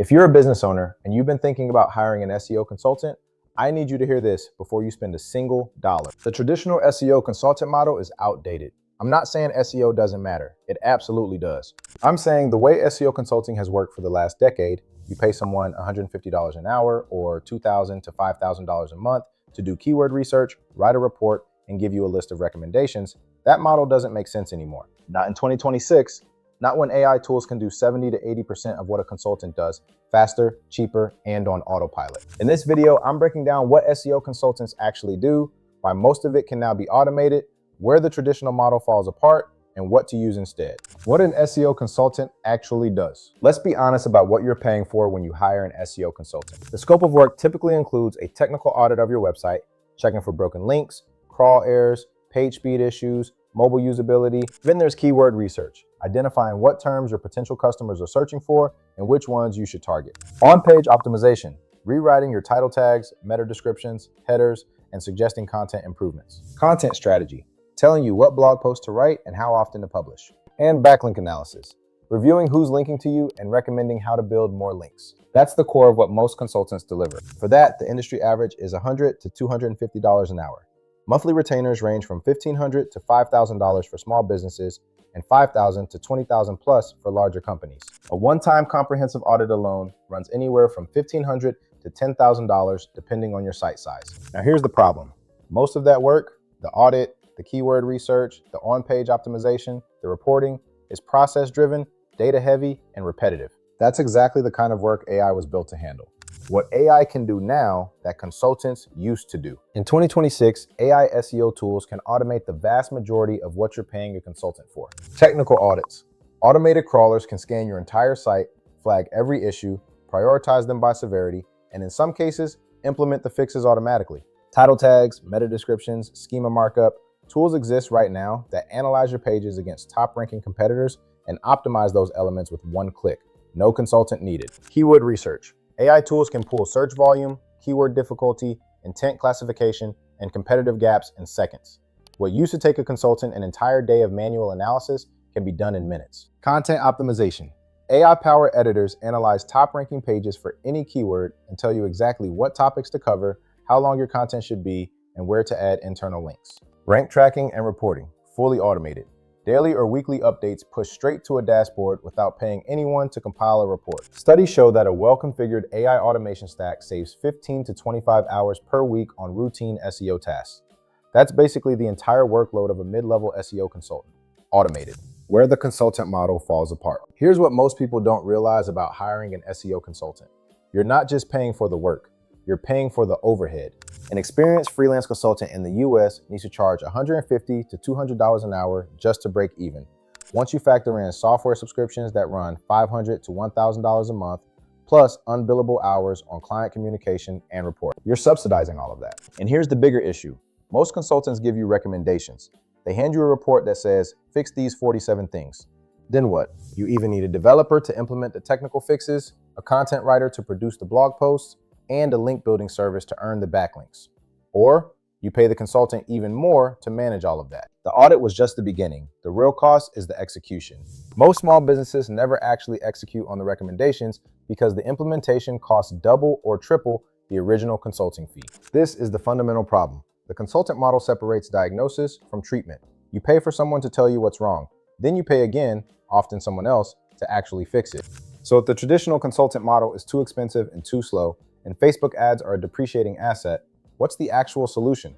If you're a business owner and you've been thinking about hiring an SEO consultant, I need you to hear this before you spend a single dollar. The traditional SEO consultant model is outdated. I'm not saying SEO doesn't matter. It absolutely does. I'm saying the way SEO consulting has worked for the last decade, you pay someone $150 an hour or $2,000 to $5,000 a month to do keyword research, write a report, and give you a list of recommendations. That model doesn't make sense anymore. Not in 2026, not when AI tools can do 70 to 80% of what a consultant does, faster, cheaper, and on autopilot. In this video, I'm breaking down what SEO consultants actually do, why most of it can now be automated, where the traditional model falls apart, and what to use instead. What an SEO consultant actually does. Let's be honest about what you're paying for when you hire an SEO consultant. The scope of work typically includes a technical audit of your website, checking for broken links, crawl errors, page speed issues, mobile usability. Then there's keyword research, identifying what terms your potential customers are searching for and which ones you should target. On-page optimization, rewriting your title tags, meta descriptions, headers, and suggesting content improvements. Content strategy, telling you what blog posts to write and how often to publish. And backlink analysis, reviewing who's linking to you and recommending how to build more links. That's the core of what most consultants deliver. For that, the industry average is $100 to $250 an hour. Monthly retainers range from $1,500 to $5,000 for small businesses and $5,000 to $20,000 plus for larger companies. A one-time comprehensive audit alone runs anywhere from $1,500 to $10,000 depending on your site size. Now here's the problem. Most of that work, the audit, the keyword research, the on-page optimization, the reporting, is process-driven, data-heavy, and repetitive. That's exactly the kind of work AI was built to handle. What AI can do now that consultants used to do. In 2026, AI SEO tools can automate the vast majority of what you're paying a consultant for. Technical audits. Automated crawlers can scan your entire site, flag every issue, prioritize them by severity, and in some cases, implement the fixes automatically. Title tags, meta descriptions, schema markup, tools exist right now that analyze your pages against top-ranking competitors and optimize those elements with one click. No consultant needed. Keyword research. AI tools can pull search volume, keyword difficulty, intent classification, and competitive gaps in seconds. What used to take a consultant an entire day of manual analysis can be done in minutes. Content optimization. AI-powered editors analyze top-ranking pages for any keyword and tell you exactly what topics to cover, how long your content should be, and where to add internal links. Rank tracking and reporting, fully automated. Daily or weekly updates push straight to a dashboard without paying anyone to compile a report. Studies show that a well-configured AI automation stack saves 15 to 25 hours per week on routine SEO tasks. That's basically the entire workload of a mid-level SEO consultant, automated. Where the consultant model falls apart. Here's what most people don't realize about hiring an SEO consultant. You're not just paying for the work, you're paying for the overhead. An experienced freelance consultant in the US needs to charge $150 to $200 an hour just to break even. Once you factor in software subscriptions that run $500 to $1,000 a month, plus unbillable hours on client communication and report, you're subsidizing all of that. And here's the bigger issue. Most consultants give you recommendations. They hand you a report that says, fix these 47 things. Then what? You either need a developer to implement the technical fixes, a content writer to produce the blog posts, and a link building service to earn the backlinks. Or you pay the consultant even more to manage all of that. The audit was just the beginning. The real cost is the execution. Most small businesses never actually execute on the recommendations because the implementation costs double or triple the original consulting fee. This is the fundamental problem. The consultant model separates diagnosis from treatment. You pay for someone to tell you what's wrong. Then you pay again, often someone else, to actually fix it. So if the traditional consultant model is too expensive and too slow, and Facebook ads are a depreciating asset, what's the actual solution?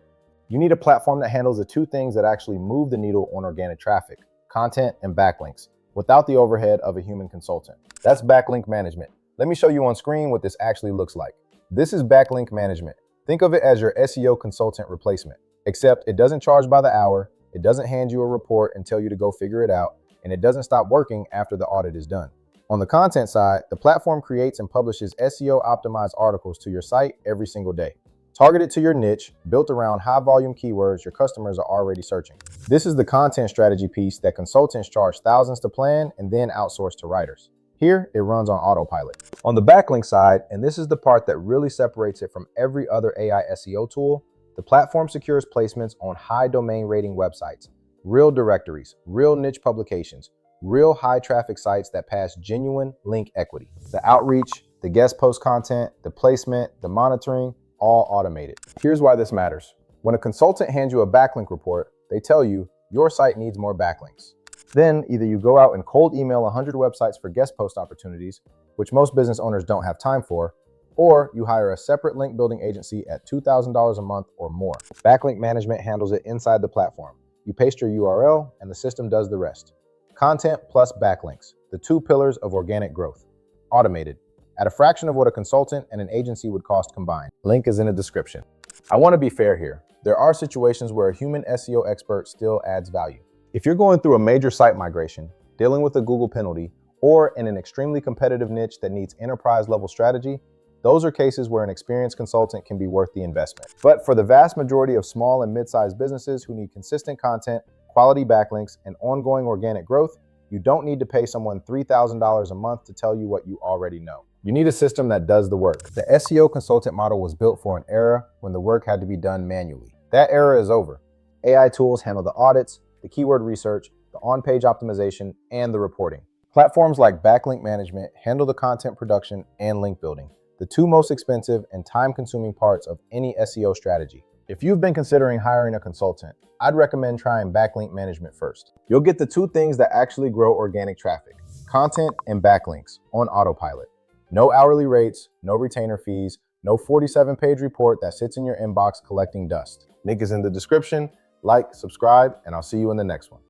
You need a platform that handles the two things that actually move the needle on organic traffic, content and backlinks, without the overhead of a human consultant. That's backlink management. Let me show you on screen what this actually looks like. This is backlink management. Think of it as your SEO consultant replacement, except it doesn't charge by the hour, it doesn't hand you a report and tell you to go figure it out, and it doesn't stop working after the audit is done. On the content side, the platform creates and publishes SEO-optimized articles to your site every single day, targeted to your niche, built around high-volume keywords your customers are already searching. This is the content strategy piece that consultants charge thousands to plan and then outsource to writers. Here, it runs on autopilot. On the backlink side, and this is the part that really separates it from every other AI SEO tool, the platform secures placements on high domain rating websites, real directories, real niche publications, real high traffic sites that pass genuine link equity. The outreach, The guest post content, the placement, the monitoring, all automated. Here's why this matters. When a consultant hands you a backlink report, they tell you your site needs more backlinks. Then either you go out and cold email 100 websites for guest post opportunities, which most business owners don't have time for, or you hire a separate link building agency at $2,000 a month or more. Backlink management handles it inside the platform. You paste your URL and the system does the rest. Content plus backlinks, the two pillars of organic growth. Automated, at a fraction of what a consultant and an agency would cost combined. Link is in the description. I want to be fair here. There are situations where a human SEO expert still adds value. If you're going through a major site migration, dealing with a Google penalty, or in an extremely competitive niche that needs enterprise level strategy, those are cases where an experienced consultant can be worth the investment. But for the vast majority of small and mid-sized businesses who need consistent content, quality backlinks, and ongoing organic growth, you don't need to pay someone $3,000 a month to tell you what you already know. You need a system that does the work. The SEO consultant model was built for an era when the work had to be done manually. That era is over. AI tools handle the audits, the keyword research, the on-page optimization, and the reporting. Platforms like Backlink Management handle the content production and link building, the two most expensive and time-consuming parts of any SEO strategy. If you've been considering hiring a consultant, I'd recommend trying Backlink Management first. You'll get the two things that actually grow organic traffic, content and backlinks on autopilot. No hourly rates, no retainer fees, no 47-page report that sits in your inbox collecting dust. Link is in the description. Like, subscribe, and I'll see you in the next one.